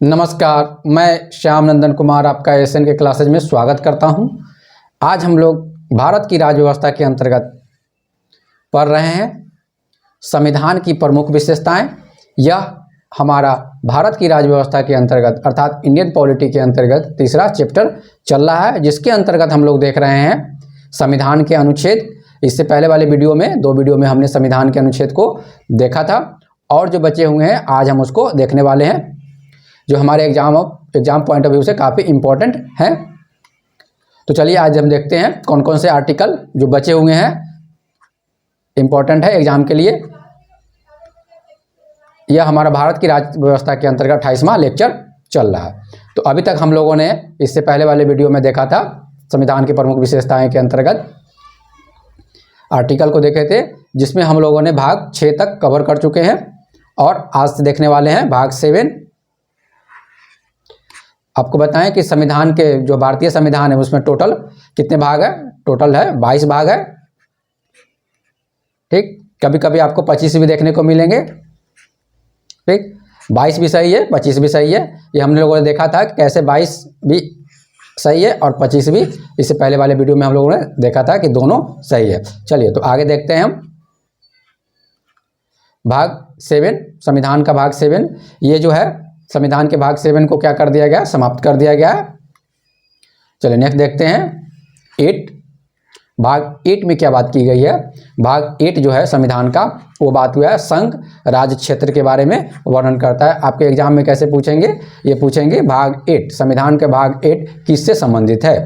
नमस्कार, मैं श्याम नंदन कुमार आपका एसएन के क्लासेज में स्वागत करता हूं। आज हम लोग भारत की राज्य व्यवस्था के अंतर्गत पढ़ रहे हैं संविधान की प्रमुख विशेषताएं। यह हमारा भारत की राज्य व्यवस्था के अंतर्गत अर्थात इंडियन पॉलिटी के अंतर्गत तीसरा चैप्टर चल रहा है, जिसके अंतर्गत हम लोग देख रहे हैं संविधान के अनुच्छेद। इससे पहले वाले वीडियो में, 2 वीडियो में हमने संविधान के अनुच्छेद को देखा था और जो बचे हुए हैं आज हम उसको देखने वाले हैं, जो हमारे एग्जाम पॉइंट ऑफ व्यू से काफ़ी इम्पोर्टेंट हैं। तो चलिए आज हम देखते हैं कौन कौन से आर्टिकल जो बचे हुए हैं इम्पोर्टेंट है एग्जाम के लिए। यह हमारा भारत की राज्य व्यवस्था के अंतर्गत 28वां लेक्चर चल रहा है। तो अभी तक हम लोगों ने इससे पहले वाले वीडियो में देखा था संविधान की प्रमुख विशेषताएं के अंतर्गत आर्टिकल को देखे थे, जिसमें हम लोगों ने भाग 6 तक कवर कर चुके हैं और आज से देखने वाले हैं भाग 7। आपको बताएं कि संविधान के जो भारतीय संविधान है उसमें टोटल कितने भाग है? टोटल है 22 भाग है। ठीक, कभी कभी आपको 25 भी देखने को मिलेंगे। ठीक, 22 भी सही है, 25 भी सही है। ये हम लोगों ने देखा था कि कैसे 22 भी सही है और 25 भी। इससे पहले वाले वीडियो में हम लोगों ने देखा था कि दोनों सही है। चलिए तो आगे देखते हैं हम भाग 7, संविधान का भाग 7। ये जो है संविधान के भाग 7 को क्या कर दिया गया? समाप्त कर दिया गया है। चलिए नेक्स्ट देखते हैं 8। भाग 8 में क्या बात की गई है? भाग 8 जो है संविधान का, वो बात हुआ है संघ राज्य क्षेत्र के बारे में वर्णन करता है। आपके एग्जाम में कैसे पूछेंगे? ये पूछेंगे भाग 8, संविधान के भाग 8 किससे संबंधित है?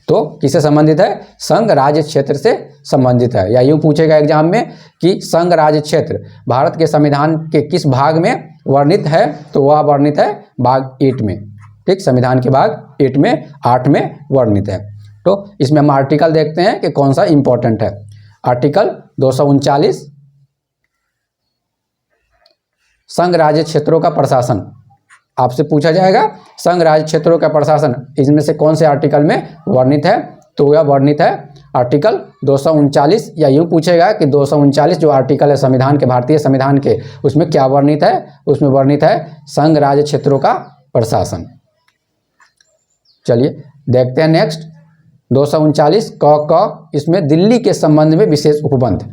तो किससे संबंधित है? संघ राज्य क्षेत्र से संबंधित है। या यूँ पूछेगा एग्जाम में कि संघ राज्य क्षेत्र भारत के संविधान के किस भाग में वर्णित है? तो वह वर्णित है भाग 8 में। ठीक, संविधान के भाग 8 में 8 में वर्णित है। तो इसमें हम आर्टिकल देखते हैं कि कौन सा इंपॉर्टेंट है। आर्टिकल 239, संघ राज्य क्षेत्रों का प्रशासन। आपसे पूछा जाएगा संघ राज्य क्षेत्रों का प्रशासन इनमें से कौन से आर्टिकल में वर्णित है? तो यह वर्णित है आर्टिकल 239। या यूँ पूछेगा कि 239 जो आर्टिकल है संविधान के, भारतीय संविधान के, उसमें क्या वर्णित है? उसमें वर्णित है संघ राज्य क्षेत्रों का प्रशासन। चलिए देखते हैं नेक्स्ट 239 क। इसमें दिल्ली के संबंध में विशेष उपबंध,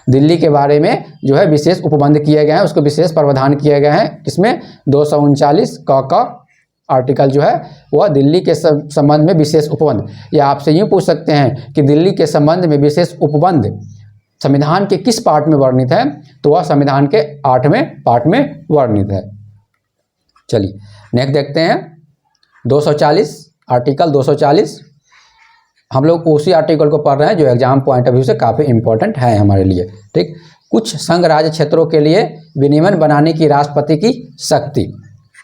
दिल्ली के बारे में जो है विशेष उपबंध किए गए हैं, उसको विशेष प्रावधान किए गए हैं। इसमें 239 क आर्टिकल जो है वह दिल्ली के संबंध में विशेष उपबंध। या आपसे यूँ पूछ सकते हैं कि दिल्ली के संबंध में विशेष उपबंध संविधान के किस पार्ट में वर्णित है? तो वह संविधान के 8वें पार्ट में वर्णित है। चलिए नेक्स्ट देखते हैं 240, आर्टिकल 240। हम लोग उसी आर्टिकल को पढ़ रहे हैं जो एग्जाम पॉइंट ऑफ व्यू से काफ़ी इंपॉर्टेंट है हमारे लिए। ठीक, कुछ संघ राज्य क्षेत्रों के लिए विनियमन बनाने की राष्ट्रपति की शक्ति।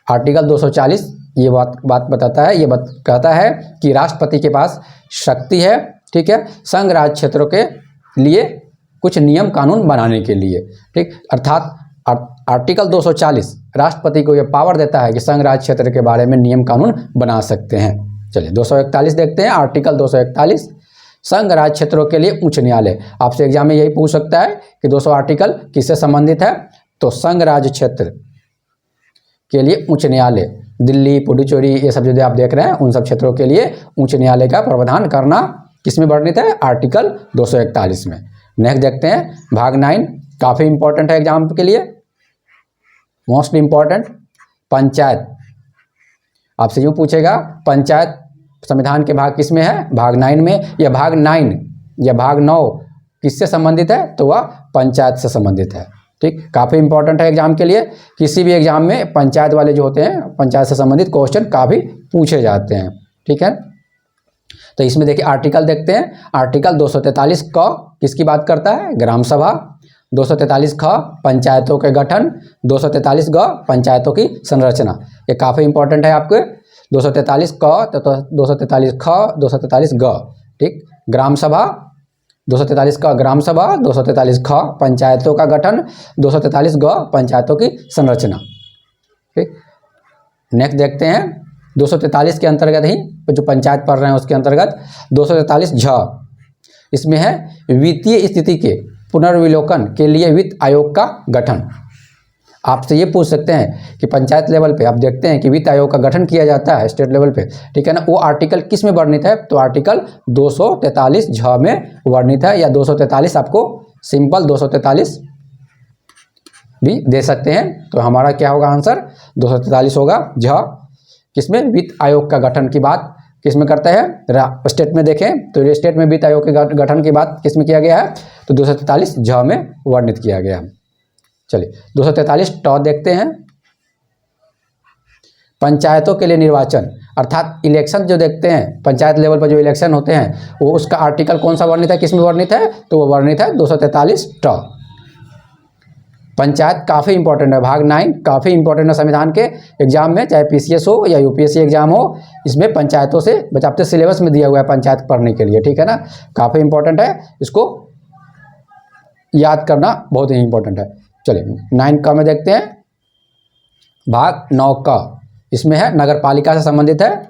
आर्टिकल 240 ये बात बताता है, ये कहता है कि राष्ट्रपति के पास शक्ति है। ठीक है, संघ राज्य क्षेत्रों के लिए कुछ नियम कानून बनाने के लिए। ठीक, अर्थात आर्टिकल 240 राष्ट्रपति को यह पावर देता है कि संघ राज्य क्षेत्र के बारे में नियम कानून बना सकते हैं। चलिए 241 देखते हैं। आर्टिकल 241 संघ राज्य क्षेत्रों के लिए उच्च न्यायालय। आपसे एग्जाम में यही पूछ सकता है कि 200 आर्टिकल किससे संबंधित है? तो संघ राज्य क्षेत्र के लिए उच्च न्यायालय, दिल्ली, पुडुचेरी, ये सब जो आप देख रहे हैं उन सब क्षेत्रों के लिए उच्च न्यायालय का प्रावधान करना किसमें वर्णित है? आर्टिकल 241 में। नेक्स्ट देखते हैं भाग 9, काफ़ी इंपॉर्टेंट है एग्जाम के लिए, मोस्ट इंपॉर्टेंट, पंचायत। आपसे यूँ पूछेगा पंचायत संविधान के भाग किस में है? भाग 9 में। यह भाग 9 या भाग 9 किससे संबंधित है? तो वह पंचायत से संबंधित है। ठीक, काफ़ी इंपॉर्टेंट है एग्जाम के लिए। किसी भी एग्जाम में पंचायत वाले जो होते हैं, पंचायत से संबंधित क्वेश्चन काफ़ी पूछे जाते हैं। ठीक है, तो इसमें देखिए आर्टिकल देखते हैं। आर्टिकल 243 क किसकी बात करता है? ग्राम सभा। 243 ख पंचायतों के गठन। 243 ग पंचायतों की संरचना। ये काफ़ी इंपॉर्टेंट है आपके। 243 क, 243 ख, 243 ग। ठीक, ग्राम सभा, 243 का ग्राम सभा, 243 ख पंचायतों का गठन, 243 ग पंचायतों की संरचना। ठीक, नेक्स्ट देखते हैं 243 के अंतर्गत ही जो पंचायत पढ़ रहे हैं उसके अंतर्गत 243 झ, इसमें है वित्तीय स्थिति के पुनर्विलोकन के लिए वित्त आयोग का गठन। आपसे ये पूछ सकते हैं कि पंचायत लेवल पे आप देखते हैं कि वित्त आयोग का गठन किया जाता है स्टेट लेवल पे, ठीक है ना, वो आर्टिकल किस में वर्णित है, तो आर्टिकल 243 झ में वर्णित है, या 243 आपको सिंपल 243 भी दे सकते हैं। तो हमारा क्या होगा आंसर, 243 होगा झ। किसमें, वित्त आयोग का गठन की बात किसमें करते हैं, स्टेट में देखें तो स्टेट में वित्त आयोग के गठन की बात किसमें किया गया है, तो 243 झ में वर्णित किया गया है। चलिए 243 ट देखते हैं, पंचायतों के लिए निर्वाचन अर्थात इलेक्शन जो देखते हैं पंचायत लेवल पर जो इलेक्शन होते हैं वो उसका आर्टिकल कौन सा वर्णित है, किसमें वर्णित है, तो वो वर्णित है 243 ट। पंचायत काफ़ी इंपॉर्टेंट है, भाग 9 काफ़ी इंपॉर्टेंट है संविधान के एग्जाम में, चाहे पीसीएस हो या यूपीएससी एग्जाम हो, इसमें पंचायतों से बचाते सिलेबस में दिया हुआ है पंचायत पढ़ने के लिए, ठीक है ना, काफ़ी इंपॉर्टेंट है, इसको याद करना बहुत ही इंपॉर्टेंट है। चलिए 9 का में देखते हैं, भाग 9 का इसमें है नगर पालिका से संबंधित है,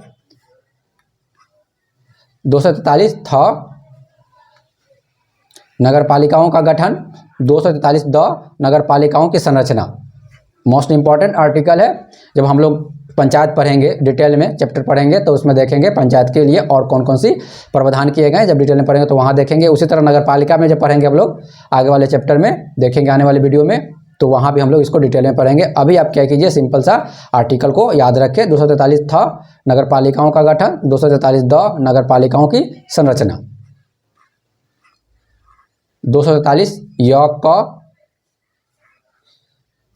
243 था नगर पालिकाओं का गठन, 243 द नगर पालिकाओं की संरचना। मोस्ट इंपॉर्टेंट आर्टिकल है, जब हम लोग पंचायत पढ़ेंगे डिटेल में चैप्टर पढ़ेंगे तो उसमें देखेंगे पंचायत के लिए और कौन कौन सी प्रावधान किए गए, जब डिटेल में पढ़ेंगे तो वहाँ देखेंगे। उसी तरह नगर पालिका में जब पढ़ेंगे हम लोग आगे वाले चैप्टर में देखेंगे आने वाले वीडियो में, तो वहाँ भी हम लोग इसको डिटेल में पढ़ेंगे। अभी आप क्या कीजिए, सिंपल सा आर्टिकल को याद रखें, 243 था नगर पालिकाओं का गठन, 243 द नगर पालिकाओं की संरचना, 243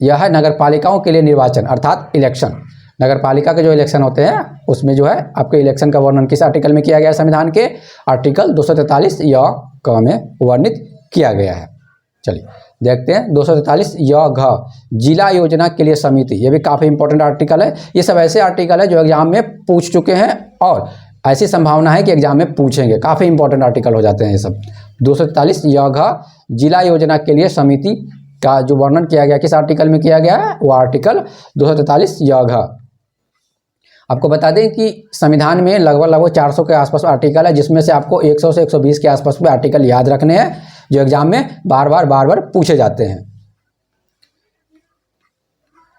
यह है नगर पालिकाओं के लिए निर्वाचन अर्थात इलेक्शन। नगर पालिका के जो इलेक्शन होते हैं उसमें जो है आपके इलेक्शन का वर्णन किस आर्टिकल में किया गया है, संविधान के आर्टिकल 243 क में वर्णित किया गया है। चलिए देखते हैं 243 घ जिला योजना के लिए समिति, ये भी काफ़ी इंपॉर्टेंट आर्टिकल है। ये सब ऐसे आर्टिकल है जो एग्जाम में पूछ चुके हैं और ऐसी संभावना है कि एग्जाम में पूछेंगे, काफ़ी इंपॉर्टेंट आर्टिकल हो जाते हैं ये सब। 243 घ जिला योजना के लिए समिति का जो वर्णन किया गया किस आर्टिकल में किया गया है, वो आर्टिकल 243 घ। आपको बता दें कि संविधान में लगभग 400 के आसपास आर्टिकल है, जिसमें से आपको 100 से 120 के आसपास में आर्टिकल याद रखने हैं जो एग्जाम में बार बार पूछे जाते हैं।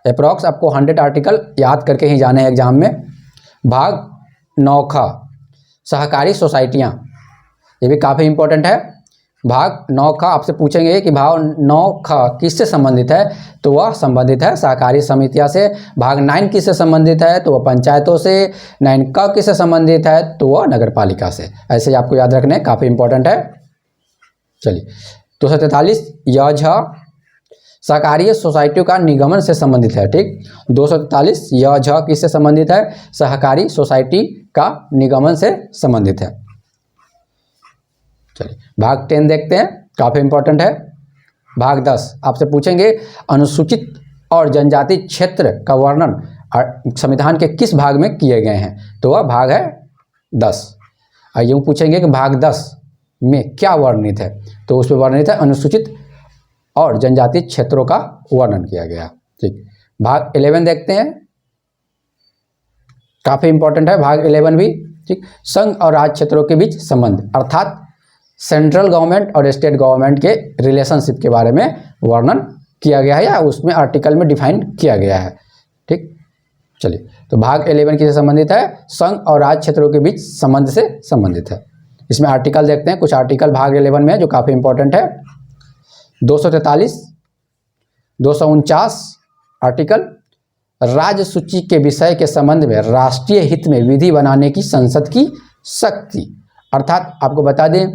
अप्रॉक्स आपको 100 आर्टिकल याद करके ही जाने हैं एग्जाम में। भाग 9 ख सहकारी सोसाइटियाँ, ये भी काफ़ी इंपॉर्टेंट है। भाग 9 ख आपसे पूछेंगे कि भाग 9 ख किससे संबंधित है, तो वह संबंधित है सहकारी समितियां से। भाग 9 किससे संबंधित है, तो वह पंचायतों से। 9 क किससे संबंधित है, तो वह नगर पालिका से। ऐसे ही आपको याद रखने काफ़ी इंपॉर्टेंट है। चलिए 243 झ सहकारी सोसाइटियों का निगमन से संबंधित है, ठीक। 243 झ किससे संबंधित है, सहकारी सोसाइटी का निगमन से संबंधित है। चलिए भाग 10 देखते हैं, काफ़ी इंपॉर्टेंट है। भाग 10 आपसे पूछेंगे अनुसूचित और जनजाति क्षेत्र का वर्णन संविधान के किस भाग में किए गए हैं, तो वह भाग है 10। यूँ पूछेंगे कि भाग 10 में क्या वर्णित है, तो उसमें वर्णित है अनुसूचित और जनजाति क्षेत्रों का वर्णन किया गया, ठीक। भाग 11 देखते हैं, काफ़ी इंपॉर्टेंट है भाग 11 भी, ठीक। संघ और राज्य क्षेत्रों के बीच संबंध अर्थात सेंट्रल गवर्नमेंट और स्टेट गवर्नमेंट के रिलेशनशिप के बारे में वर्णन किया गया है या उसमें आर्टिकल में डिफाइन किया गया है, ठीक। चलिए तो भाग 11 किससे संबंधित है, संघ और राज्य क्षेत्रों के बीच संबंध से संबंधित है। इसमें आर्टिकल देखते हैं, कुछ आर्टिकल भाग 11 में है जो काफ़ी इंपॉर्टेंट है। 243 249 आर्टिकल राज्य सूची के विषय के संबंध में राष्ट्रीय हित में विधि बनाने की संसद की शक्ति, अर्थात आपको बता दें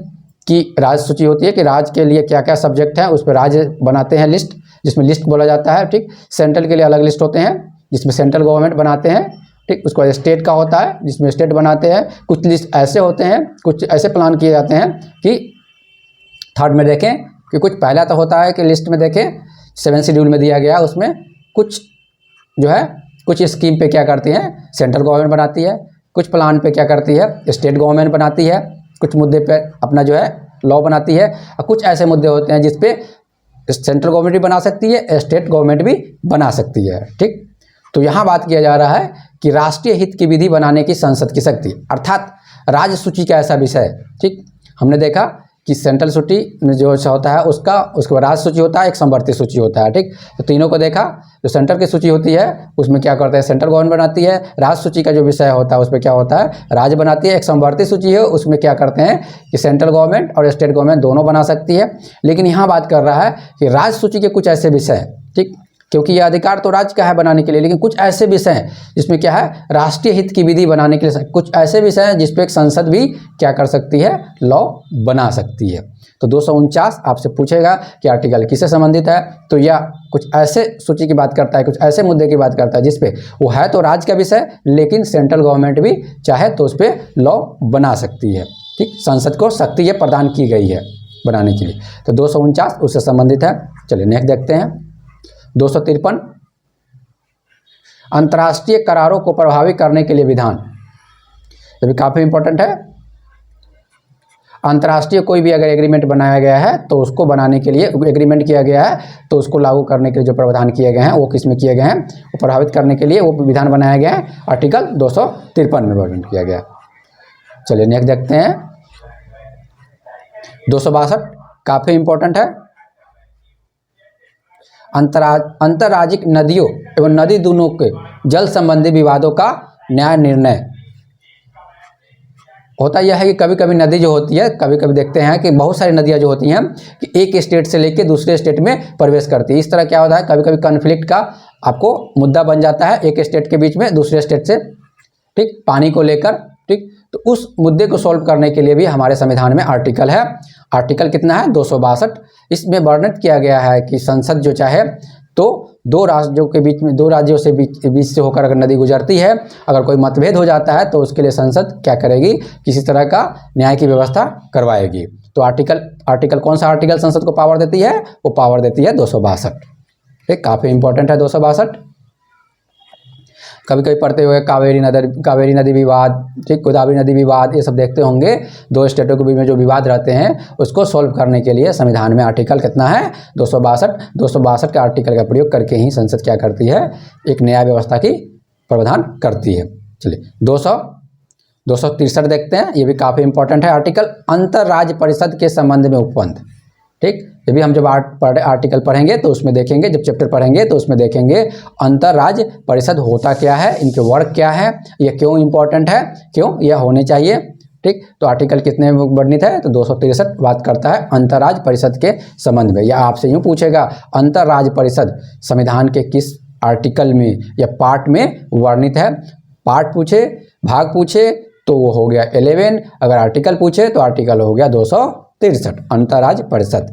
कि राज्य सूची होती है कि राज्य के लिए क्या क्या सब्जेक्ट हैं, उस पर राज्य बनाते हैं लिस्ट, जिसमें लिस्ट बोला जाता है, ठीक। सेंट्रल के लिए अलग लिस्ट होते हैं जिसमें सेंट्रल गवर्नमेंट बनाते हैं, ठीक। उसके बाद स्टेट का होता है जिसमें स्टेट बनाते हैं। कुछ लिस्ट ऐसे होते हैं, कुछ ऐसे प्लान किए जाते हैं कि थर्ड में देखें कि कुछ पहला तो होता है कि लिस्ट में देखें 7 शेड्यूल में दिया गया, उसमें कुछ जो है कुछ स्कीम पे क्या करती है सेंट्रल गवर्नमेंट बनाती है, कुछ प्लान पे क्या करती है स्टेट गवर्नमेंट बनाती है, कुछ मुद्दे पे अपना जो है लॉ बनाती है, और कुछ ऐसे मुद्दे होते हैं जिस पे सेंट्रल गवर्नमेंट भी बना सकती है, स्टेट गवर्नमेंट भी बना सकती है, ठीक। तो यहाँ बात किया जा रहा है कि राष्ट्रीय हित की विधि बनाने की संसद की शक्ति, अर्थात राज्य सूची का ऐसा विषय, ठीक। हमने देखा कि सेंट्रल सूची जो होता है उसका, उसके बाद राज्य सूची होता है, एक समवर्ती सूची होता है। ठीक, तो तीनों को देखा। जो सेंट्रल की सूची होती है उसमें क्या करते हैं, सेंट्रल गवर्नमेंट बनाती है। राज्य सूची का जो विषय होता है उसमें क्या होता है, राज्य बनाती है। एक समवर्ती सूची है उसमें क्या करते हैं कि सेंट्रल गवर्नमेंट और स्टेट गवर्नमेंट दोनों बना सकती है। लेकिन यहाँ बात कर रहा है कि राज्य सूची के कुछ ऐसे विषय हैं, ठीक, क्योंकि यह अधिकार तो राज्य का है बनाने के लिए, लेकिन कुछ ऐसे विषय हैं जिसमें क्या है, राष्ट्रीय हित की विधि बनाने के लिए कुछ ऐसे विषय हैं जिस पे एक संसद भी क्या कर सकती है, लॉ बना सकती है। तो 249 आपसे पूछेगा कि आर्टिकल किससे संबंधित है, तो यह कुछ ऐसे सूची की बात करता है, कुछ ऐसे मुद्दे की बात करता है जिसपे वो है तो राज्य का विषय, लेकिन सेंट्रल गवर्नमेंट भी चाहे तो उस पर लॉ बना सकती है। ठीक, संसद को शक्ति यह प्रदान की गई है बनाने के लिए। तो 249 उससे संबंधित है। चलिए नेक्स्ट देखते हैं 253 अंतर्राष्ट्रीय करारों को प्रभावित करने के लिए विधान। ये भी काफी इंपॉर्टेंट है। अंतर्राष्ट्रीय कोई भी अगर एग्रीमेंट बनाया गया है तो उसको बनाने के लिए, एग्रीमेंट किया गया है तो उसको लागू करने के लिए जो प्रावधान किए गए हैं वो किस में किए गए हैं, वो प्रभावित करने के लिए वो विधान बनाया गया है, आर्टिकल 253 में वर्णन किया गया। चलिए नेक्स्ट देखते हैं 262 काफी इंपॉर्टेंट है। अंतर्राज्यिक नदियों एवं नदी दोनों के जल संबंधी विवादों का न्याय निर्णय। होता यह है कि कभी कभी नदी जो होती है, कभी कभी देखते हैं कि बहुत सारी नदियां जो होती हैं कि एक स्टेट से लेकर दूसरे स्टेट में प्रवेश करती है। इस तरह क्या होता है, कभी कभी कन्फ्लिक्ट का आपको मुद्दा बन जाता है एक स्टेट के बीच में दूसरे स्टेट से, ठीक, पानी को लेकर। ठीक, तो उस मुद्दे को सॉल्व करने के लिए भी हमारे संविधान में आर्टिकल है। आर्टिकल कितना है, 262। इसमें वर्णित किया गया है कि संसद जो चाहे तो दो राज्यों के बीच में, दो राज्यों से बीच से होकर अगर नदी गुजरती है, अगर कोई मतभेद हो जाता है तो उसके लिए संसद क्या करेगी, किसी तरह का न्याय की व्यवस्था करवाएगी। तो आर्टिकल कौन सा आर्टिकल संसद को पावर देती है, वो पावर देती है 262। ठीक, काफी इंपॉर्टेंट है 262। कभी कभी पढ़ते हुए कावेरी नदी विवाद, ठीक, गोदावरी नदी विवाद, ये सब देखते होंगे। दो स्टेटों के बीच में जो विवाद रहते हैं उसको सॉल्व करने के लिए संविधान में आर्टिकल कितना है, 262। 262 के आर्टिकल का प्रयोग करके ही संसद क्या करती है, एक न्याय व्यवस्था की प्रावधान करती है। चलिए 263 देखते हैं। ये भी काफ़ी इंपॉर्टेंट है आर्टिकल, अंतर्राज्य परिषद के संबंध में उपबंध। ठीक, ये भी हम जब आर्टिकल पढ़ेंगे तो उसमें देखेंगे, जब चैप्टर पढ़ेंगे तो उसमें देखेंगे अंतर्राज्य परिषद होता क्या है, इनके वर्क क्या है, ये क्यों इंपॉर्टेंट है, क्यों यह होने चाहिए। ठीक, तो आर्टिकल कितने में वर्णित है, तो 263 बात करता है अंतर्राज्य परिषद के संबंध में। या आपसे यूँ पूछेगा अंतर्राज्य परिषद संविधान के किस आर्टिकल में या पार्ट में वर्णित है। पार्ट पूछे, भाग पूछे तो वो हो गया 11, अगर आर्टिकल पूछे तो आर्टिकल हो गया 263 अंतर्राज्य परिषद।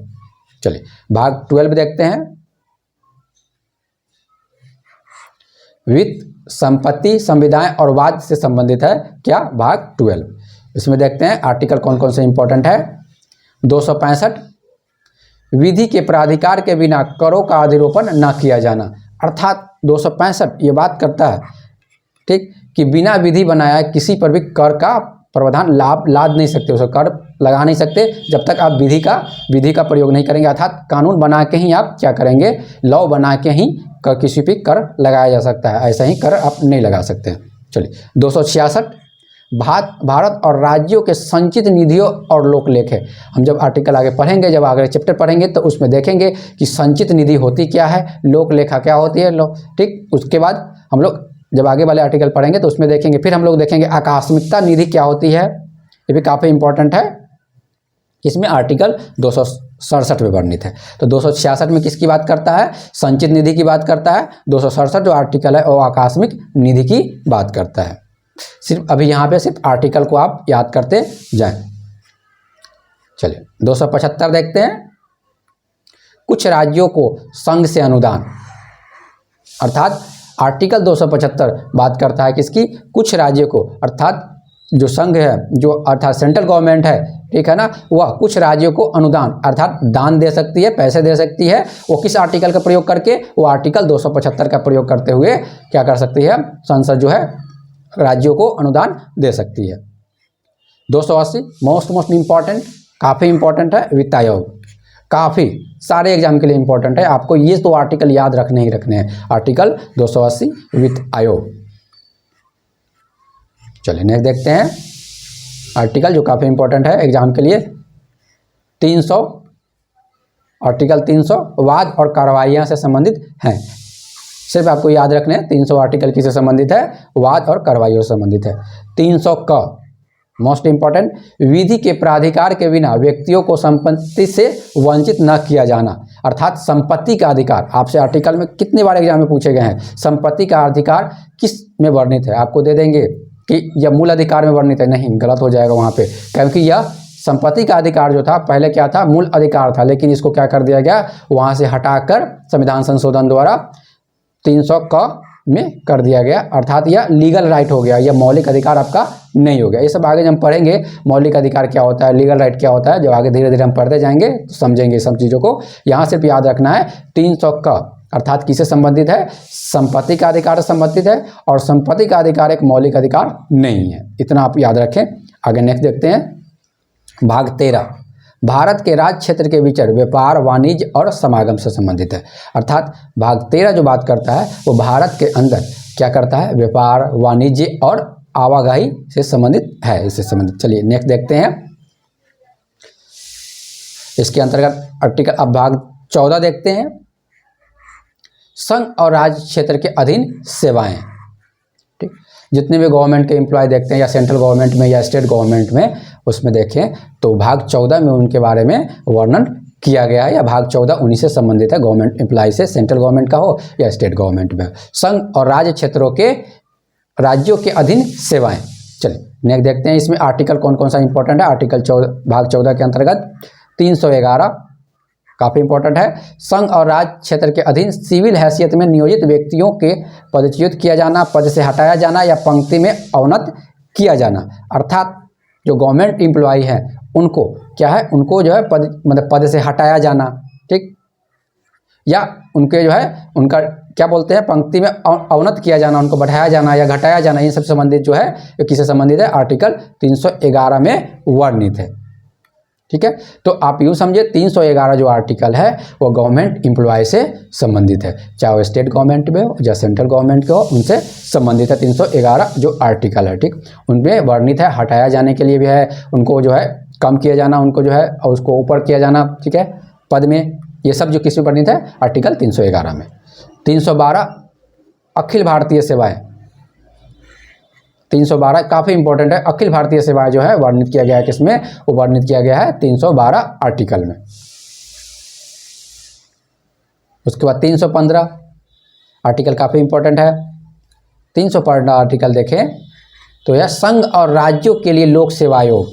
चलिए भाग 12 देखते हैं। वित्त, संपत्ति, संविदाएं और वाद से संबंधित है क्या, भाग 12। इसमें देखते हैं आर्टिकल कौन कौन से इंपॉर्टेंट है। 265 विधि के प्राधिकार के बिना करों का अधिरोपण न किया जाना। अर्थात 265 ये बात करता है, ठीक, कि बिना विधि बनाया किसी पर भी कर का प्रावधान लाद नहीं सकते, उसका कर लगा नहीं सकते जब तक आप विधि का प्रयोग नहीं करेंगे। अर्थात कानून बना के ही आप क्या करेंगे, लॉ बना के ही कर किसी पे कर लगाया जा सकता है, ऐसा ही कर आप नहीं लगा सकते। चलिए 266 भारत और राज्यों के संचित निधियों और लोकलेख है। हम जब आर्टिकल आगे पढ़ेंगे, जब आगे चैप्टर पढ़ेंगे तो उसमें देखेंगे कि संचित निधि होती क्या है, लोकलेखा क्या होती है, ठीक। उसके बाद हम लोग जब आगे वाले आर्टिकल पढ़ेंगे तो उसमें देखेंगे, फिर हम लोग देखेंगे आकस्मिकता निधि क्या होती है, ये भी काफ़ी इंपॉर्टेंट है। इसमें आर्टिकल 267 में वर्णित है। तो 266 में किसकी बात करता है, संचित निधि की बात करता है। 267 जो आर्टिकल है वो आकस्मिक निधि की बात करता है। सिर्फ अभी यहाँ पे सिर्फ आर्टिकल को आप याद करते जाएं। चलिए 275 देखते हैं। कुछ राज्यों को संघ से अनुदान, अर्थात आर्टिकल 275 बात करता है किसकी, कुछ राज्यों को, अर्थात जो संघ है, जो अर्थात सेंट्रल गवर्नमेंट है, ठीक है ना, वह कुछ राज्यों को अनुदान अर्थात दान दे सकती है, पैसे दे सकती है। वो किस आर्टिकल का प्रयोग करके, वो आर्टिकल 275 का प्रयोग करते हुए क्या कर सकती है, संसद जो है राज्यों को अनुदान दे सकती है। 280 मोस्ट इंपॉर्टेंट, काफ़ी इंपॉर्टेंट है, वित्त आयोग। काफ़ी सारे एग्जाम के लिए इंपॉर्टेंट है, आपको ये तो आर्टिकल याद रखने ही रखने हैं। आर्टिकल 280 वित्त आयोग। चलिए नेक्स्ट देखते हैं आर्टिकल जो काफ़ी इंपॉर्टेंट है एग्जाम के लिए। 300, आर्टिकल 300 वाद और कार्रवाइयाँ से संबंधित हैं। सिर्फ आपको याद रखने हैं 300 आर्टिकल किससे संबंधित है, वाद और कार्रवाइयों से संबंधित है। 300 क मोस्ट इंपॉर्टेंट, विधि के प्राधिकार के बिना व्यक्तियों को संपत्ति से वंचित न किया जाना, अर्थात संपत्ति का अधिकार। आपसे आर्टिकल में कितने बार एग्जाम में पूछे गए हैं, संपत्ति का अधिकार किस में वर्णित है, आपको दे देंगे कि यह मूल अधिकार में वर्णित है, नहीं, गलत हो जाएगा वहाँ पे, क्योंकि यह संपत्ति का अधिकार जो था पहले क्या था, मूल अधिकार था, लेकिन इसको क्या कर दिया गया, वहाँ से हटाकर संविधान संशोधन द्वारा 300 क में कर दिया गया, अर्थात यह लीगल राइट हो गया, यह मौलिक अधिकार आपका नहीं हो गया। ये सब आगे हम पढ़ेंगे, मौलिक अधिकार क्या होता है, लीगल राइट क्या होता है, जब आगे धीरे धीरे हम पढ़ते जाएंगे तो समझेंगे सब चीज़ों को। यहाँ सिर्फ याद रखना है 300 क अर्थात किससे संबंधित है, संपत्ति का अधिकार से संबंधित है, और संपत्ति का अधिकार एक मौलिक अधिकार नहीं है, इतना आप याद रखें। आगे नेक्स्ट देखते हैं भाग 13, भारत के राज्य क्षेत्र के विचर व्यापार वाणिज्य और समागम से संबंधित है। अर्थात भाग 13 जो बात करता है वो भारत के अंदर क्या करता है, व्यापार वाणिज्य और आवाजाही से संबंधित है, इससे संबंधित। चलिए नेक्स्ट देखते हैं, इसके अंतर्गत आर्टिकल, अब भाग 14 देखते हैं, संघ और राज्य क्षेत्र के अधीन सेवाएं। ठीक, जितने भी गवर्नमेंट के एम्प्लॉय देखते हैं या सेंट्रल गवर्नमेंट में या स्टेट गवर्नमेंट में, उसमें देखें तो भाग 14 में उनके बारे में वर्णन किया गया है, या भाग 14 उन्हीं से संबंधित है, गवर्नमेंट एम्प्लॉय से, सेंट्रल गवर्नमेंट का हो या स्टेट गवर्नमेंट में। संघ और राज्य क्षेत्रों के राज्यों के अधीन सेवाएं। चलिए नेक्स्ट देखते हैं, इसमें आर्टिकल कौन कौन सा इंपॉर्टेंट है। आर्टिकल 14 भाग 14 के अंतर्गत 311 काफ़ी इंपॉर्टेंट है, संघ और राज्य क्षेत्र के अधीन सिविल हैसियत में नियोजित व्यक्तियों के पदच्युत किया जाना, पद से हटाया जाना या पंक्ति में अवनत किया जाना। अर्थात जो गवर्नमेंट एम्प्लॉय हैं उनको क्या है, उनको जो है मतलब पद से हटाया जाना, ठीक, या उनके जो है उनका क्या बोलते हैं, पंक्ति में अवनत किया जाना, उनको बढ़ाया जाना या घटाया जाना, इन सब संबंधित जो है किससे संबंधित है, आर्टिकल 311 में वर्णित है। ठीक है, तो आप यूँ समझिए 311 जो आर्टिकल है वो गवर्नमेंट एम्प्लॉय से संबंधित है, चाहे वो स्टेट गवर्नमेंट में हो या सेंट्रल गवर्नमेंट के हो, उनसे संबंधित है 311 जो आर्टिकल है। ठीक, उनमें वर्णित है, हटाया जाने के लिए भी है, उनको जो है कम किया जाना, उनको जो है और उसको ऊपर किया जाना, ठीक है, पद में, ये सब जो किस में वर्णित है, आर्टिकल 311 में। 312 अखिल भारतीय सेवाएं, 312 काफ़ी इंपॉर्टेंट है, अखिल भारतीय सेवाएं जो है वर्णित किया गया है, किसमें, वो वर्णित किया गया है 312 आर्टिकल में। उसके बाद 315 आर्टिकल काफ़ी इंपॉर्टेंट है। 315 आर्टिकल देखें तो यह संघ और राज्यों के लिए लोक सेवा आयोग,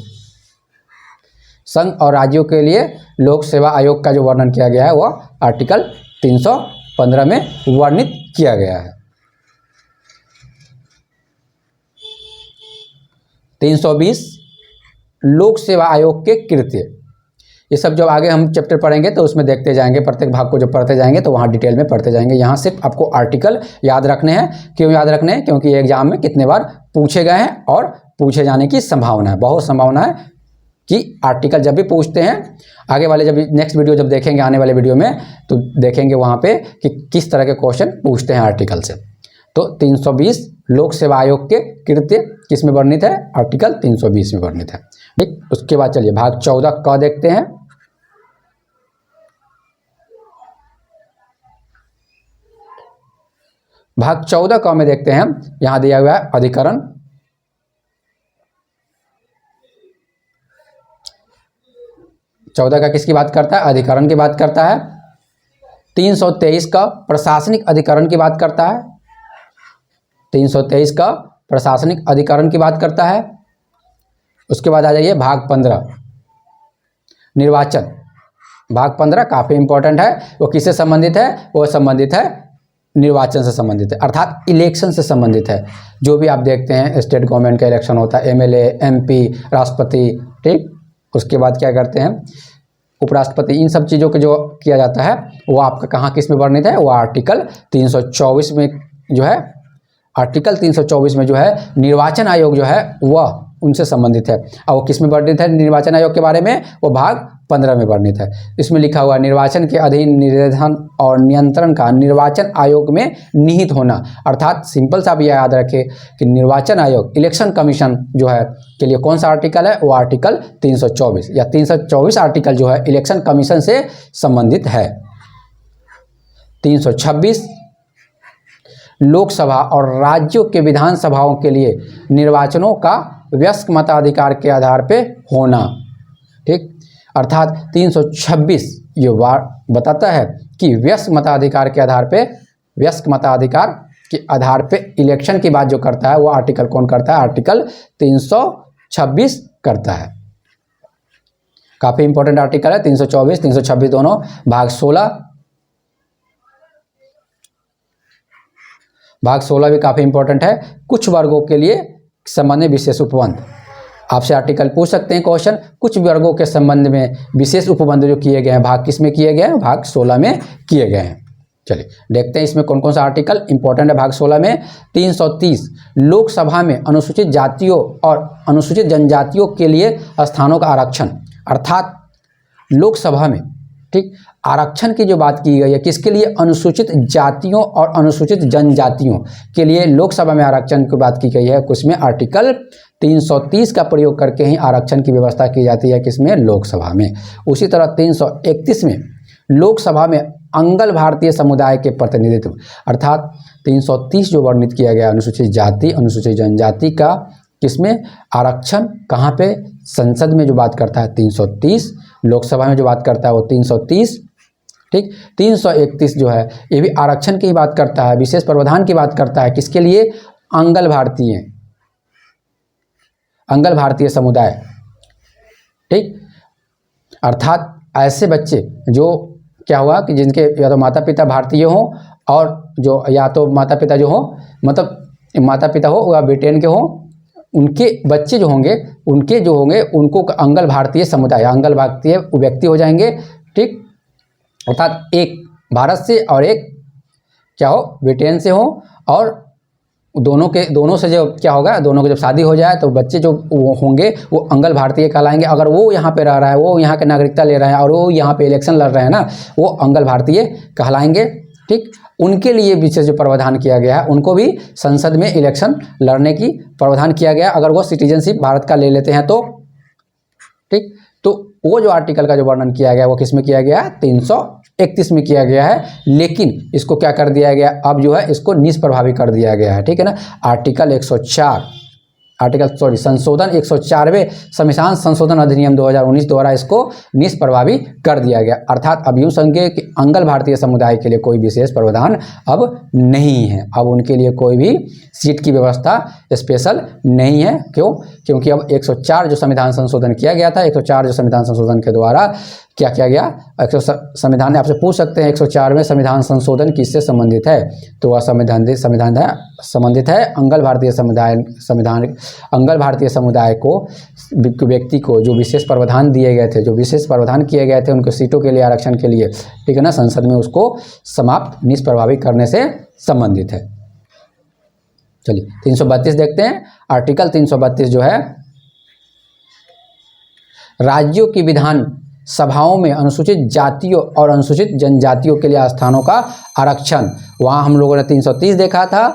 संघ और राज्यों के लिए लोक सेवा आयोग का जो वर्णन किया गया है वह आर्टिकल 315 में वर्णित किया गया है। 320 लोक सेवा आयोग के कृत्य, ये सब जब आगे हम चैप्टर पढ़ेंगे तो उसमें देखते जाएंगे, प्रत्येक भाग को जब पढ़ते जाएंगे तो वहाँ डिटेल में पढ़ते जाएंगे। यहाँ सिर्फ आपको आर्टिकल याद रखने हैं। क्यों याद रखने हैं, क्योंकि एग्जाम में कितने बार पूछे गए हैं और पूछे जाने की संभावना है, बहुत संभावना है कि आर्टिकल जब भी पूछते हैं, आगे वाले जब नेक्स्ट वीडियो जब देखेंगे आने वाले वीडियो में तो देखेंगे वहाँ पे कि किस तरह के क्वेश्चन पूछते हैं आर्टिकल से। तो 320 लोक सेवा आयोग के कृत्य किस में वर्णित है, आर्टिकल 320 में वर्णित है। ठीक, उसके बाद चलिए भाग 14 क देखते हैं। भाग 14 क में देखते हैं, यहाँ दिया हुआ है अधिकरण। चौदह का किसकी बात करता है, अधिकरण की बात करता है। 323 का प्रशासनिक अधिकरण की बात करता है। 323 का प्रशासनिक अधिकरण की बात करता है। उसके बाद आ जाइए भाग 15 निर्वाचन। भाग 15 काफ़ी इंपॉर्टेंट है, वो किससे संबंधित है, वो संबंधित है निर्वाचन से संबंधित है, अर्थात इलेक्शन से संबंधित है। जो भी आप देखते हैं स्टेट गवर्नमेंट का इलेक्शन होता है, एमएलए, एमपी, राष्ट्रपति, ठीक, उसके बाद क्या करते हैं उपराष्ट्रपति, इन सब चीज़ों के जो किया जाता है वो आपका कहाँ किस में वर्णित है, वो आर्टिकल 324 में जो है, आर्टिकल 324 में जो है निर्वाचन आयोग जो है वह उनसे संबंधित है। और वो किस में वर्णित है निर्वाचन आयोग के बारे में, वो भाग 15 में वर्णित है। इसमें लिखा हुआ निर्वाचन के अधीन निर्देशन और नियंत्रण का निर्वाचन आयोग में निहित होना, अर्थात सिंपल सा भी याद रखें कि निर्वाचन आयोग इलेक्शन कमीशन जो है के लिए कौन सा आर्टिकल है, वो आर्टिकल 324 या 324 आर्टिकल जो है इलेक्शन कमीशन से संबंधित है। 326 लोकसभा और राज्यों के विधानसभाओं के लिए निर्वाचनों का वयस्क मताधिकार के आधार पे होना, ठीक, अर्थात 326 ये बताता है कि वयस्क मताधिकार के आधार पे, वयस्क मताधिकार के आधार पे इलेक्शन की बात जो करता है वो आर्टिकल कौन करता है, आर्टिकल 326 करता है। काफी इंपॉर्टेंट आर्टिकल है 324 326 दोनों। भाग 16 भी काफी इंपॉर्टेंट है। कुछ वर्गों के लिए संबंध में विशेष उपबंध, आपसे आर्टिकल पूछ सकते हैं क्वेश्चन, कुछ वर्गों के संबंध में विशेष उपबंध जो किए गए हैं, भाग किस में किए गए हैं, भाग 16 में किए गए हैं। चलिए देखते हैं इसमें कौन कौन सा आर्टिकल इंपॉर्टेंट है। भाग 16 में 330 लोकसभा में अनुसूचित जातियों और अनुसूचित जनजातियों के लिए स्थानों का आरक्षण, अर्थात लोकसभा में, ठीक, आरक्षण की जो बात की गई है किसके लिए, अनुसूचित जातियों और अनुसूचित जनजातियों के लिए लोकसभा में आरक्षण की बात की गई है। उसमें आर्टिकल 330 का प्रयोग करके ही आरक्षण की व्यवस्था की जाती है, किसमें, लोकसभा में। उसी तरह 331 में लोकसभा में अंगल भारतीय समुदाय के प्रतिनिधित्व, अर्थात 330 जो वर्णित किया गया अनुसूचित जाति अनुसूचित जनजाति का, किसमें आरक्षण, कहाँ पे, संसद में जो बात करता है 330, लोकसभा में जो बात करता है वो 330, ठीक। 331 जो है ये भी आरक्षण की बात करता है, विशेष प्रावधान की बात करता है, किसके लिए, अंगल भारतीय समुदाय, ठीक, अर्थात ऐसे बच्चे जो क्या हुआ कि जिनके या तो माता पिता भारतीय हों और जो या तो माता पिता जो हों, मतलब माता पिता हो या ब्रिटेन के हों, उनके बच्चे जो होंगे उनको अंगल भारतीय समुदाय, अंगल भारतीय व्यक्ति हो जाएंगे, ठीक, अर्थात एक भारत से और एक क्या हो, ब्रिटेन से हो, और दोनों से जो क्या होगा, दोनों की जब शादी हो जाए तो बच्चे जो होंगे वो अंगल भारतीय कहलाएंगे। अगर वो यहाँ पे रह रहा है, वो यहाँ के नागरिकता ले रहे हैं और वो यहाँ पे इलेक्शन लड़ रहे हैं ना, वो अंगल भारतीय कहलाएंगे, ठीक। उनके लिए विशेष जो प्रावधान किया गया है, उनको भी संसद में इलेक्शन लड़ने की प्रावधान किया गया अगर वो सिटीजनशिप भारत का ले लेते हैं तो, ठीक। तो वो जो आर्टिकल का जो वर्णन किया गया वो किस में किया गया है, 331 में किया गया है। लेकिन इसको क्या कर दिया गया, अब जो है इसको निष्प्रभावी कर दिया गया है, ठीक है ना। संशोधन 104वें संविधान संशोधन अधिनियम 2019 द्वारा इसको निष्प्रभावी कर दिया गया। अर्थात अब यूँ समझिए कि अंगल भारतीय समुदाय के लिए कोई विशेष प्रावधान अब नहीं है, अब उनके लिए कोई भी सीट की व्यवस्था स्पेशल नहीं है। क्यों, क्योंकि अब 104 जो संविधान संशोधन किया गया था, 104 जो संविधान संशोधन के द्वारा क्या किया गया, संविधान आपसे पूछ सकते हैं 104वें संविधान संशोधन किससे संबंधित है, तो वह संबंधित है अंगल भारतीय समुदाय को, व्यक्ति को जो विशेष प्रावधान दिए गए थे, जो विशेष प्रावधान किए गए थे उनके सीटों के लिए, आरक्षण के लिए, ठीक है ना, संसद में उसको समाप्त निष्प्रभावी करने से संबंधित है। चलिए 332 देखते हैं। आर्टिकल 332 जो है राज्यों की विधान सभाओं में अनुसूचित जातियों और अनुसूचित जनजातियों के लिए स्थानों का आरक्षण, वहाँ हम लोगों ने 330 देखा था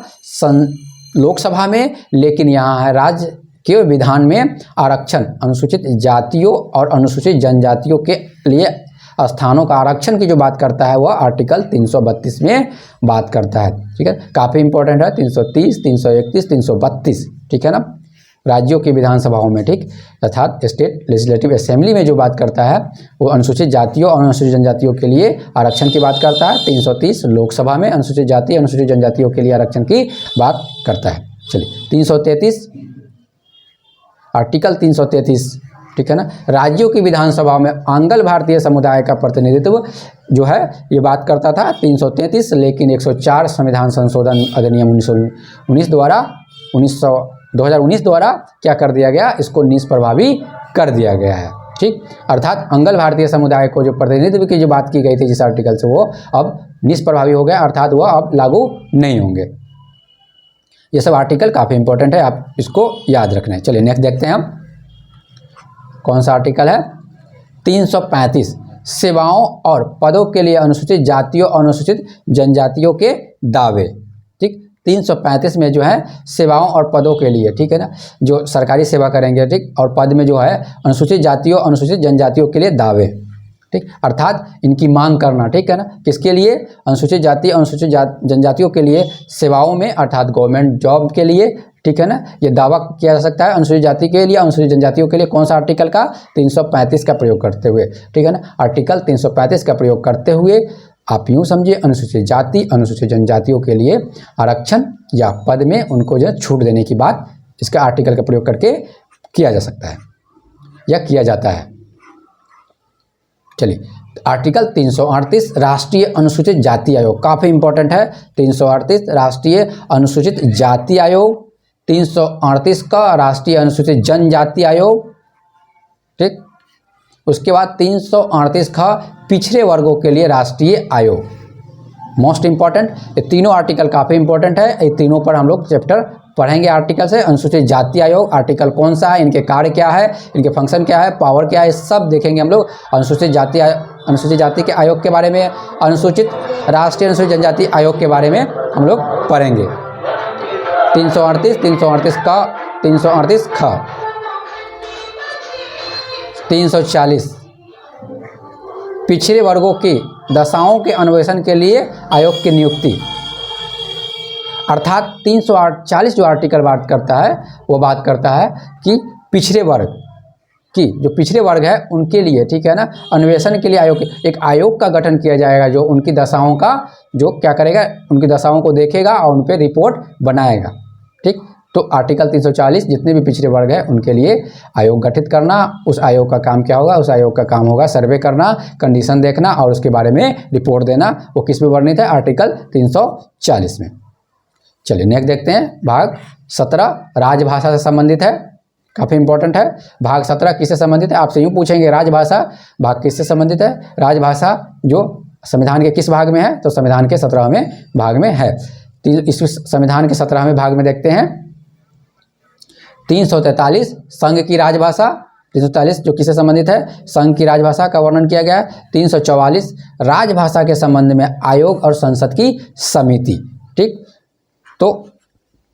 लोकसभा में, लेकिन यहाँ है राज्य के विधान में आरक्षण, अनुसूचित जातियों और अनुसूचित जनजातियों के लिए स्थानों का आरक्षण की जो बात करता है वह आर्टिकल 332 में बात करता है, ठीक है। काफ़ी इंपॉर्टेंट है 330, 331, 332, ठीक है ना, राज्यों की विधानसभाओं में, ठीक, अर्थात स्टेट लेजिस्लेटिव असेंबली में जो बात करता है वो अनुसूचित जातियों और अनुसूचित जनजातियों के लिए आरक्षण की बात करता है। 330 लोकसभा में अनुसूचित जाति अनुसूचित जनजातियों के लिए आरक्षण की बात करता है। चलिए 333, आर्टिकल 333, ठीक है ना, राज्यों की विधानसभा में अंगल भारतीय समुदाय का प्रतिनिधित्व जो है ये बात करता था 333, लेकिन 104 संविधान संशोधन अधिनियम 2019 द्वारा क्या कर दिया गया, इसको निष्प्रभावी कर दिया गया है, ठीक। अर्थात अंगल भारतीय समुदाय को जो प्रतिनिधित्व की जो बात की गई थी जिस आर्टिकल से, वो अब निष्प्रभावी हो गया, अर्थात वह अब लागू नहीं होंगे। ये सब आर्टिकल काफ़ी इंपॉर्टेंट है, आप इसको याद रखना है। चलिए नेक्स्ट देखते हैं हम कौन सा आर्टिकल है, 335 सेवाओं और पदों के लिए अनुसूचित जातियों और अनुसूचित जनजातियों के दावे। ठीक, 335 में जो है सेवाओं और पदों के लिए, ठीक है ना, जो सरकारी सेवा करेंगे, ठीक, और पद में जो है अनुसूचित जातियों अनुसूचित जनजातियों के लिए दावे। ठीक, अर्थात इनकी मांग करना, ठीक है ना, किसके लिए, अनुसूचित जाति अनुसूचित जनजातियों के लिए सेवाओं में, अर्थात गवर्नमेंट जॉब के लिए, ठीक है ना, ये दावा किया जा सकता है अनुसूचित जाति के लिए, अनुसूचित जनजातियों के लिए। कौन सा आर्टिकल का, 335 का प्रयोग करते हुए, ठीक है ना, आर्टिकल 335 का प्रयोग करते हुए आप यूँ समझिए अनुसूचित जाति अनुसूचित जनजातियों के लिए आरक्षण या पद में उनको जो है छूट देने की बात इसका आर्टिकल का प्रयोग करके किया जा सकता है या किया जाता है। चलिए, आर्टिकल 338 राष्ट्रीय अनुसूचित जाति आयोग, काफ़ी इंपॉर्टेंट है। 338 राष्ट्रीय अनुसूचित जाति आयोग, 338 का राष्ट्रीय अनुसूचित जनजाति आयोग, ठीक। उसके बाद 338 का पिछड़े वर्गों के लिए राष्ट्रीय आयोग, मोस्ट इंपॉर्टेंट। ये तीनों आर्टिकल काफ़ी इंपॉर्टेंट है, ये तीनों पर हम लोग चैप्टर पढ़ेंगे आर्टिकल से। अनुसूचित जाति आयोग आर्टिकल कौन सा है, इनके कार्य क्या है, इनके फंक्शन क्या है, पावर क्या है, सब देखेंगे हम लोग। अनुसूचित जाति के आयोग के बारे में, राष्ट्रीय अनुसूचित जनजाति आयोग के बारे में हम लोग पढ़ेंगे। 338 ख 340 पिछड़े वर्गों की दशाओं के अन्वेषण के लिए आयोग की नियुक्ति, अर्थात 340 जो आर्टिकल बात करता है वो बात करता है कि पिछड़े वर्ग की, जो पिछड़े वर्ग है उनके लिए, ठीक है ना, अन्वेषण के लिए एक आयोग का गठन किया जाएगा जो उनकी दशाओं का जो क्या करेगा, उनकी दशाओं को देखेगा और उन पर रिपोर्ट बनाएगा। ठीक, तो आर्टिकल 340 जितने भी पिछड़े वर्ग है उनके लिए आयोग गठित करना। उस आयोग का काम क्या होगा, उस आयोग का काम होगा सर्वे करना, कंडीशन देखना और उसके बारे में रिपोर्ट देना। वो किस में वर्णित है, आर्टिकल 340 में। चलिए नेक्स्ट देखते हैं, भाग 17 राजभाषा से संबंधित है, काफ़ी इंपॉर्टेंट है। भाग 17 किससे संबंधित है, आपसे यूँ पूछेंगे राजभाषा भाग किससे संबंधित है। राजभाषा जो संविधान के किस भाग में है, तो संविधान के 17वें भाग में है। इस संविधान के 17वें भाग में देखते हैं 343 संघ की राजभाषा, 343 जो किससे संबंधित है, संघ की राजभाषा का वर्णन किया गया है। 344 राजभाषा के संबंध में आयोग और संसद की समिति। ठीक, तो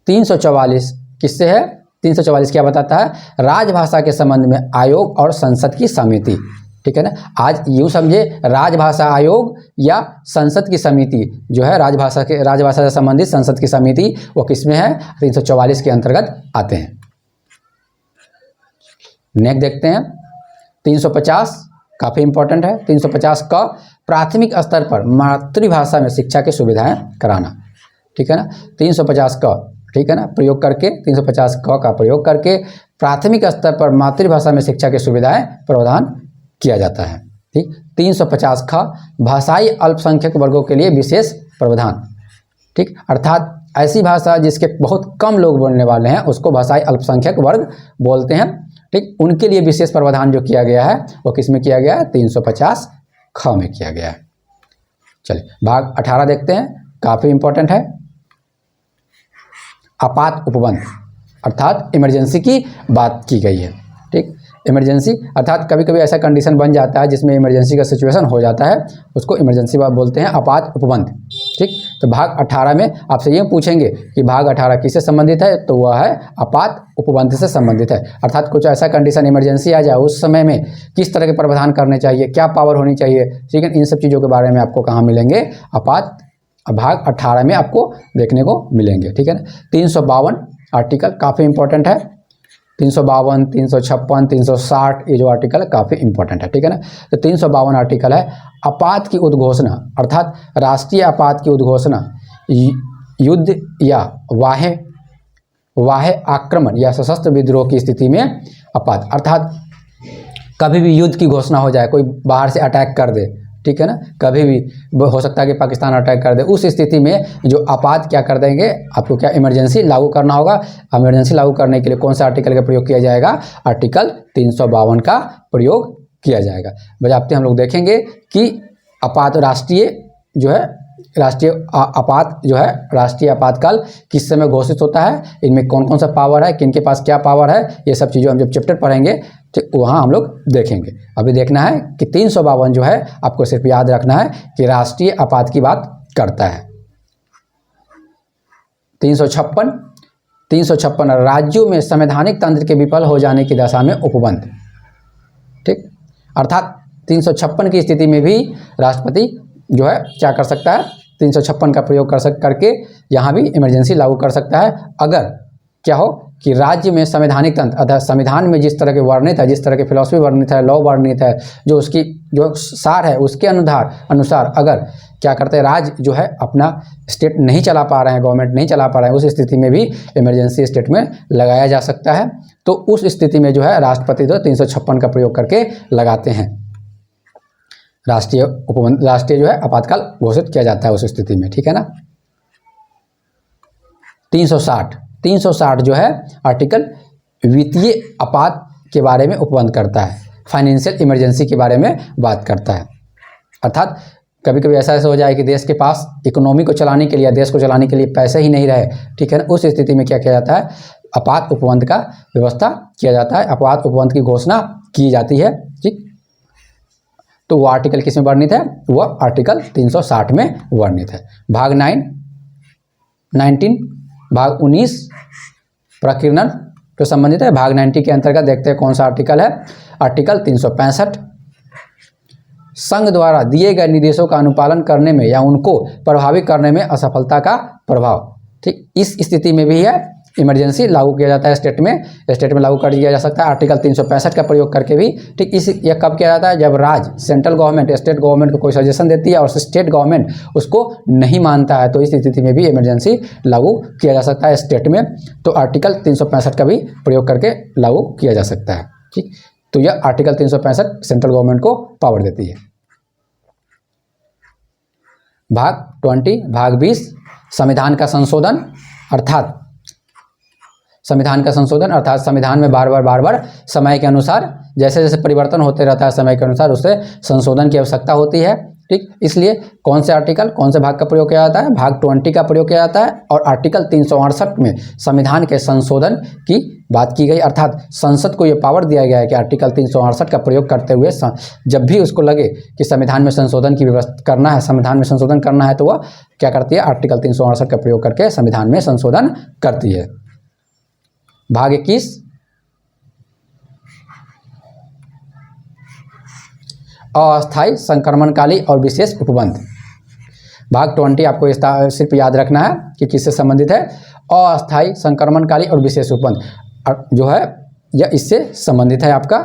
344 किससे है, 344 क्या बताता है, राजभाषा के संबंध में आयोग और संसद की समिति। ठीक है ना, आज यूँ समझे राजभाषा आयोग या संसद की समिति जो है राजभाषा से संबंधित संसद की समिति वो किसमें है, 344 के अंतर्गत आते हैं। नेक्स्ट देखते हैं 350, काफ़ी इंपॉर्टेंट है। 350 का प्राथमिक स्तर पर मातृभाषा में शिक्षा की सुविधाएं कराना। ठीक है ना, 350 का, ठीक है ना, प्रयोग करके 350 का प्रयोग करके प्राथमिक स्तर पर मातृभाषा में शिक्षा की सुविधाएं प्रावधान किया जाता है। ठीक, 350 का भाषाई अल्पसंख्यक वर्गों के लिए विशेष प्रावधान। ठीक, अर्थात ऐसी भाषा जिसके बहुत कम लोग बोलने वाले हैं उसको भाषाई अल्पसंख्यक वर्ग बोलते हैं। ठीक, उनके लिए विशेष प्रावधान जो किया गया है वो किस में किया गया है, 350 ख में किया गया है। चलिए भाग 18 देखते हैं, काफ़ी इंपॉर्टेंट है। आपात उपबंध, अर्थात इमरजेंसी की बात की गई है। ठीक, इमरजेंसी अर्थात कभी कभी ऐसा कंडीशन बन जाता है जिसमें इमरजेंसी का सिचुएशन हो जाता है, उसको इमरजेंसी बात बोलते हैं, आपात उपबंध। ठीक, तो भाग 18 में आपसे ये पूछेंगे कि भाग 18 किससे संबंधित है, तो वह है आपात उपबंध से संबंधित है। अर्थात कुछ ऐसा कंडीशन इमरजेंसी आ जाए उस समय में किस तरह के प्रावधान करने चाहिए, क्या पावर होनी चाहिए। ठीक है, इन सब चीज़ों के बारे में आपको कहाँ मिलेंगे, आपात भाग 18 में आपको देखने को मिलेंगे। ठीक है ना, 352 आर्टिकल काफ़ी इंपॉर्टेंट है। 352, 356, 360 ये जो आर्टिकल है काफ़ी इंपॉर्टेंट है। ठीक है ना, तो 352 आर्टिकल है आपात की उद्घोषणा, अर्थात राष्ट्रीय आपात की उद्घोषणा युद्ध या वाह्य आक्रमण या सशस्त्र विद्रोह की स्थिति में आपात, अर्थात कभी भी युद्ध की घोषणा हो जाए, कोई बाहर से अटैक कर दे। ठीक है ना, कभी भी हो सकता है कि पाकिस्तान अटैक कर दे, उस स्थिति में जो आपात क्या कर देंगे, आपको क्या इमरजेंसी लागू करना होगा। इमरजेंसी लागू करने के लिए कौन सा आर्टिकल का प्रयोग किया जाएगा, आर्टिकल 352 का प्रयोग किया जाएगा। बजाते हम लोग देखेंगे कि आपात राष्ट्रीय जो है राष्ट्रीय आपात जो है राष्ट्रीय आपातकाल किस समय घोषित होता है, इनमें कौन कौन सा पावर है, किन के पास क्या पावर है, ये सब चीज़ों हम जब चैप्टर पढ़ेंगे ठीक, वहाँ हम लोग देखेंगे। अभी देखना है कि 352 जो है आपको सिर्फ याद रखना है कि राष्ट्रीय आपात की बात करता है। 356 राज्यों में संवैधानिक तंत्र के विफल हो जाने की दशा में उपबंध। ठीक, अर्थात 356 की स्थिति में भी राष्ट्रपति जो है क्या कर सकता है, 356 का प्रयोग करके यहाँ भी इमरजेंसी लागू कर सकता है। अगर क्या हो कि राज्य में संवैधानिक तंत्र अर्थात संविधान में जिस तरह के वर्णित है, जिस तरह की फिलॉसफी वर्णित है, लॉ वर्णित है, जो उसकी जो सार है उसके अनुसार अगर क्या करते हैं, राज्य जो है अपना स्टेट नहीं चला पा रहे हैं, गवर्नमेंट नहीं चला पा रहे हैं, उस स्थिति में भी इमरजेंसी स्टेट में लगाया जा सकता है। तो उस स्थिति में जो है राष्ट्रपति तो 356 का प्रयोग करके लगाते हैं, राष्ट्रीय जो है आपातकाल घोषित किया जाता है उस स्थिति में। ठीक है ना। 360 जो है आर्टिकल वित्तीय आपात के बारे में उपबंध करता है, फाइनेंशियल इमरजेंसी के बारे में बात करता है। अर्थात कभी कभी ऐसा हो जाए कि देश के पास इकोनॉमी को चलाने के लिए, देश को चलाने के लिए पैसे ही नहीं रहे, ठीक है ना, उस स्थिति में क्या किया जाता है, आपात उपबंध का व्यवस्था किया जाता है, आपात उपबंध की घोषणा की जाती है। ठीक, तो वो आर्टिकल किस में वर्णित है, वह आर्टिकल 360 में वर्णित है। भाग 19 भाग 19 प्रकीर्णन तो संबंधित है। भाग 90 के अंतर्गत देखते हैं कौन सा आर्टिकल है, आर्टिकल 365 संघ द्वारा दिए गए निर्देशों का अनुपालन करने में या उनको प्रभावित करने में असफलता का प्रभाव। ठीक, इस स्थिति में भी है इमरजेंसी लागू किया जाता है, स्टेट में लागू कर दिया जा सकता है आर्टिकल 365 का प्रयोग करके भी। ठीक, यह कब किया जाता है, जब राज्य सेंट्रल गवर्नमेंट स्टेट गवर्नमेंट को कोई सजेशन देती है और स्टेट गवर्नमेंट उसको नहीं मानता है, तो इस स्थिति में भी इमरजेंसी लागू किया जा सकता है स्टेट में। तो आर्टिकल 365 का भी प्रयोग करके लागू किया जा सकता है। ठीक, तो यह आर्टिकल 365 सेंट्रल गवर्नमेंट को पावर देती है। भाग 20 संविधान का संशोधन अर्थात संविधान में बार बार समय के अनुसार जैसे जैसे परिवर्तन होते रहता है, समय के अनुसार उससे संशोधन की आवश्यकता होती है। ठीक, इसलिए कौन से आर्टिकल कौन से भाग का प्रयोग किया जाता है, भाग 20 का प्रयोग किया जाता है। और आर्टिकल 368 में संविधान के संशोधन की बात की गई, अर्थात संसद को ये पावर दिया गया है कि आर्टिकल 368 का प्रयोग करते हुए जब भी उसको लगे कि संविधान में संशोधन की व्यवस्था करना है, संविधान में संशोधन करना है, तो वह क्या करती है, आर्टिकल 368 का प्रयोग करके संविधान में संशोधन करती है। भाग 21 अस्थायी संक्रमणकाली और विशेष उपबंध। भाग 20 आपको सिर्फ याद रखना है कि किससे संबंधित है, अस्थायी संक्रमणकाली और विशेष उपबंध जो है यह इससे संबंधित है आपका।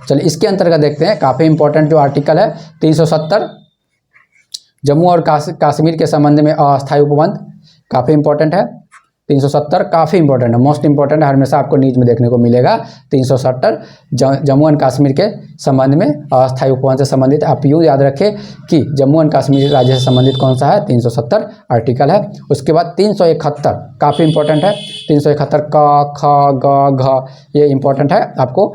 चलिए इसके अंतर्गत देखते हैं, काफ़ी इंपॉर्टेंट जो आर्टिकल है 370 जम्मू और कश्मीर के संबंध में अस्थायी उपबंध, काफ़ी इंपॉर्टेंट है। 370 काफ़ी इंपॉर्टेंट है, मोस्ट इंपॉर्टेंट है, हमेशा आपको नीच में देखने को मिलेगा। 370 जम्मू एंड कश्मीर के संबंध में अस्थायी उपबंध से संबंधित। आप यूँ याद रखें कि जम्मू एंड कश्मीर राज्य से संबंधित कौन सा है, 370 आर्टिकल है। उसके बाद 371 काफ़ी इंपॉर्टेंट है, 371 क ख ग घ ये इंपॉर्टेंट है आपको।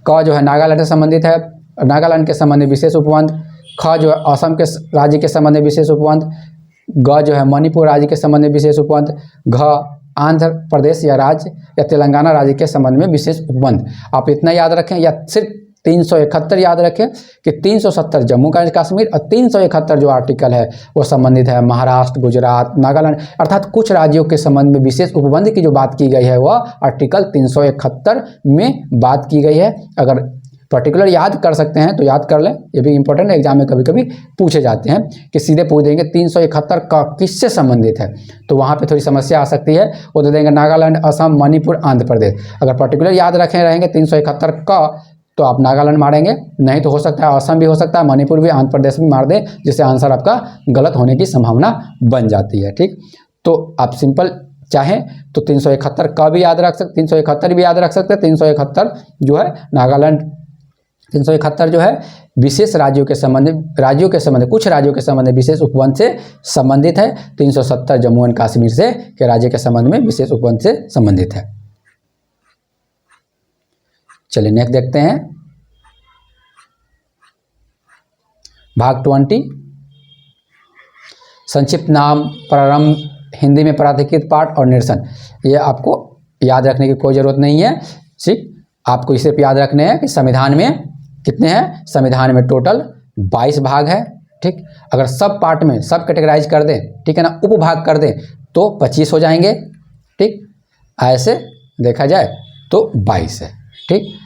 क जो है नागालैंड से संबंधित है, नागालैंड के संबंध में विशेष उपबंध। ख जो है असम के राज्य के संबंध में विशेष उपबंध। ग जो है मणिपुर राज्य के संबंध में विशेष उपबंध। घ आंध्र प्रदेश या राज्य या तेलंगाना राज्य के संबंध में विशेष उपबंध। आप इतना याद रखें या सिर्फ 371 याद रखें कि 370 जम्मू कश्मीर और 371 जो आर्टिकल है वो संबंधित है महाराष्ट्र, गुजरात, नागालैंड, अर्थात कुछ राज्यों के संबंध में विशेष उपबंध की जो बात की गई है वह आर्टिकल 371 में बात की गई है। अगर पर्टिकुलर याद कर सकते हैं तो याद कर लें, ये भी इंपॉर्टेंट एग्जाम में कभी कभी पूछे जाते हैं कि सीधे पूछ देंगे 371 का किससे संबंधित है, तो वहाँ पे थोड़ी समस्या आ सकती है। वो दे देंगे नागालैंड, असम, मणिपुर, आंध्र प्रदेश। अगर पर्टिकुलर याद रखे रहेंगे 371 का तो आप नागालैंड मारेंगे, नहीं तो हो सकता है असम भी हो सकता है, मणिपुर भी, आंध्र प्रदेश भी मार दें, जिससे आंसर आपका गलत होने की संभावना बन जाती है। ठीक, तो आप सिंपल चाहें तो 371 का भी याद रख सकते, 371 भी याद रख सकते हैं। 371 जो है नागालैंड, 371 जो है विशेष राज्यों के संबंध कुछ राज्यों के संबंध में विशेष उपबंध से संबंधित है। 370 जम्मू एंड कश्मीर से के राज्य के संबंध में विशेष उपबंध से संबंधित है। चलिए नेक्स्ट देखते हैं, भाग 20 संक्षिप्त नाम, प्रारंभ, हिंदी में प्राधिकृत पाठ और निरसन। ये आपको याद रखने की कोई ज़रूरत नहीं है। ठीक, आपको इसे याद रखने हैं कि संविधान में कितने हैं, संविधान में टोटल 22 भाग है। ठीक, अगर सब पार्ट में सब कैटेगराइज कर दें, ठीक है ना, उपभाग कर दें तो 25 हो जाएंगे। ठीक, ऐसे देखा जाए तो 22 है। ठीक।